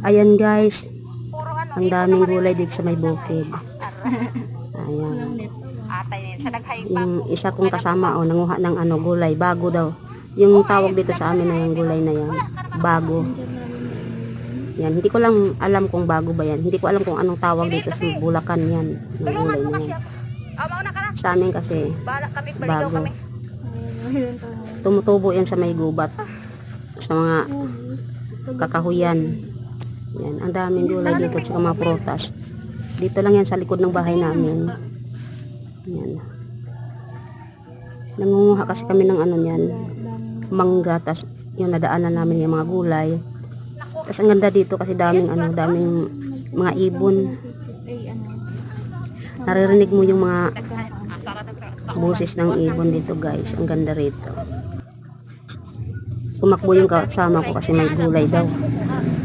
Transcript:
Ayan guys, ang daming gulay dito sa may bukid. Ayan. Yung isa kong kasama nanguha ng gulay, bago daw. Yung tawag dito sa amin na yung gulay na yan, bago. Yan, hindi ko lang alam kung bago ba yan. Hindi ko alam kung anong tawag dito sa Bulacan yan. Yung gulay na yan. Sa amin kasi, bago. Tumutubo yan sa may gubat. Sa mga kakahuyan. Yan, ang daming gulay dito at mga prutas. Dito lang yan sa likod ng bahay namin. Yan. Nangunguha kasi kami ng yan, mangga, tas yung nadaanan namin yung mga gulay. Tas ang ganda dito kasi daming daming mga ibon. Naririnig mo yung mga boses ng ibon dito guys. Ang ganda rito. Tumakbo yung kasama ko kasi may gulay daw.